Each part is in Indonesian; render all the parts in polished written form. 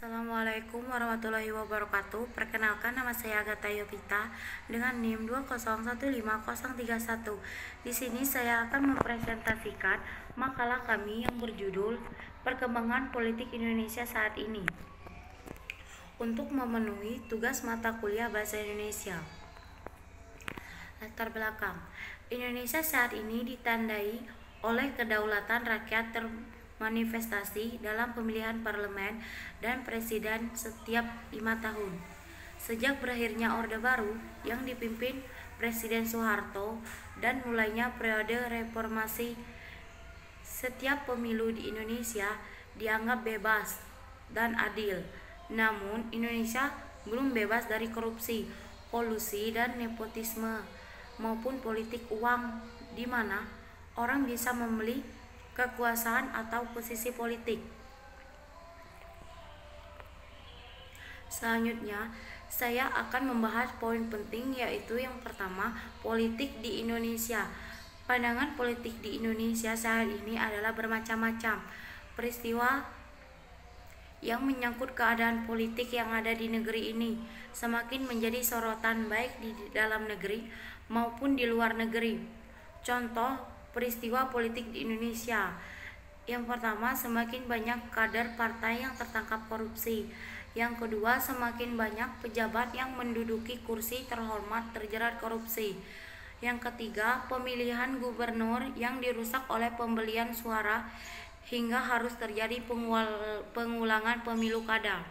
Assalamualaikum warahmatullahi wabarakatuh. Perkenalkan, nama saya Agatha Yovita dengan NIM 2015031. Di sini saya akan mempresentasikan makalah kami yang berjudul Perkembangan Politik Indonesia Saat Ini untuk memenuhi tugas mata kuliah Bahasa Indonesia. Latar belakang. Indonesia saat ini ditandai oleh kedaulatan rakyat manifestasi dalam pemilihan parlemen dan presiden setiap 5 tahun. Sejak berakhirnya Orde Baru yang dipimpin Presiden Soeharto dan mulainya periode reformasi, setiap pemilu di Indonesia dianggap bebas dan adil. Namun Indonesia belum bebas dari korupsi, kolusi, dan nepotisme maupun politik uang, di mana orang bisa membeli kekuasaan atau posisi politik. Selanjutnya, saya akan membahas poin penting, yaitu yang pertama, politik di Indonesia. Pandangan politik di Indonesia saat ini adalah bermacam-macam. Peristiwa yang menyangkut keadaan politik yang ada di negeri ini semakin menjadi sorotan baik di dalam negeri maupun di luar negeri. Contoh peristiwa politik di Indonesia. Yang pertama, semakin banyak kader partai yang tertangkap korupsi. Yang kedua, semakin banyak pejabat yang menduduki kursi terhormat terjerat korupsi. Yang ketiga, pemilihan gubernur yang dirusak oleh pembelian suara hingga harus terjadi pengulangan pemilu kada.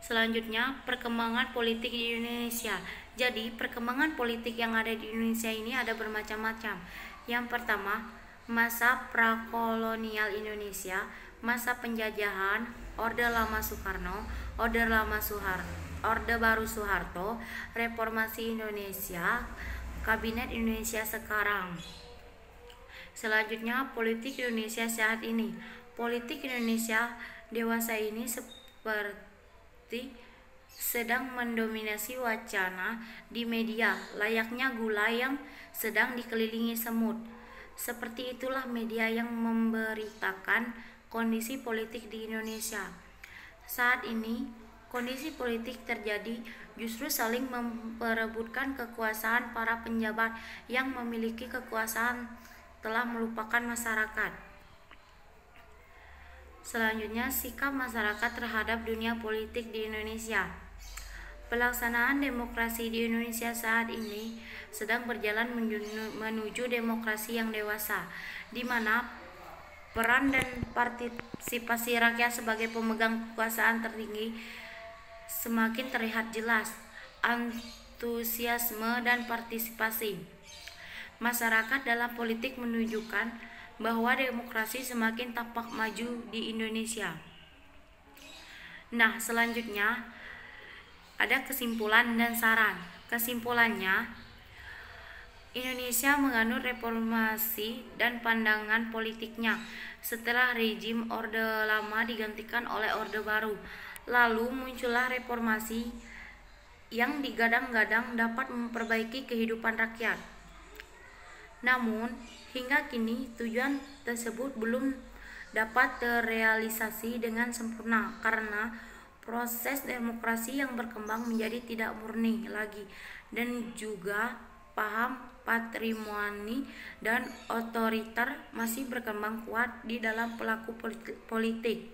Selanjutnya, perkembangan politik di Indonesia. Jadi, perkembangan politik yang ada di Indonesia ini ada bermacam-macam. Yang pertama, masa prakolonial Indonesia, masa penjajahan, Orde Lama Soekarno, Orde Baru Soeharto, Reformasi Indonesia, Kabinet Indonesia sekarang. Selanjutnya, politik Indonesia saat ini. Politik Indonesia dewasa ini seperti sedang mendominasi wacana di media, layaknya gula yang sedang dikelilingi semut. Seperti itulah media yang memberitakan kondisi politik di Indonesia. Saat ini, kondisi politik terjadi justru saling memperebutkan kekuasaan. Para penjabat yang memiliki kekuasaan telah melupakan masyarakat. Selanjutnya, sikap masyarakat terhadap dunia politik di Indonesia. Pelaksanaan demokrasi di Indonesia saat ini sedang berjalan menuju demokrasi yang dewasa, di mana peran dan partisipasi rakyat sebagai pemegang kekuasaan tertinggi semakin terlihat jelas. Antusiasme dan partisipasi masyarakat dalam politik menunjukkan bahwa demokrasi semakin tampak maju di Indonesia. Nah, selanjutnya ada kesimpulan dan saran. Kesimpulannya, Indonesia menganut reformasi dan pandangan politiknya setelah rezim Orde Lama digantikan oleh Orde Baru. Lalu muncullah reformasi yang digadang-gadang dapat memperbaiki kehidupan rakyat. Namun, hingga kini tujuan tersebut belum dapat terrealisasi dengan sempurna karena proses demokrasi yang berkembang menjadi tidak murni lagi, dan juga paham patrimoni dan otoriter masih berkembang kuat di dalam pelaku politik.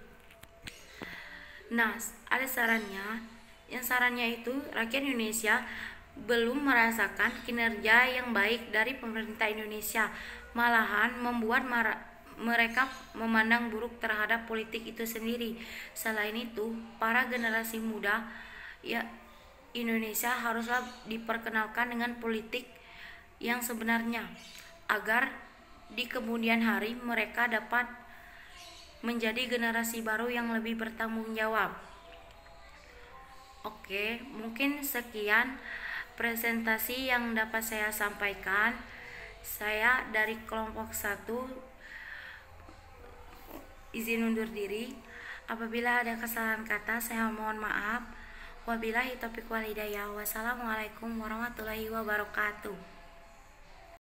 Nah, ada sarannya. Yang sarannya itu, rakyat Indonesia belum merasakan kinerja yang baik dari pemerintah Indonesia, malahan membuat mereka memandang buruk terhadap politik itu sendiri. Selain itu, para generasi muda Indonesia haruslah diperkenalkan dengan politik yang sebenarnya, agar di kemudian hari mereka dapat menjadi generasi baru yang lebih bertanggung jawab. Oke, mungkin sekian presentasi yang dapat saya sampaikan. Saya dari kelompok 1 izin undur diri. Apabila ada kesalahan kata, saya mohon maaf. Wabillahi taufiq wal hidayah. Wassalamualaikum warahmatullahi wabarakatuh.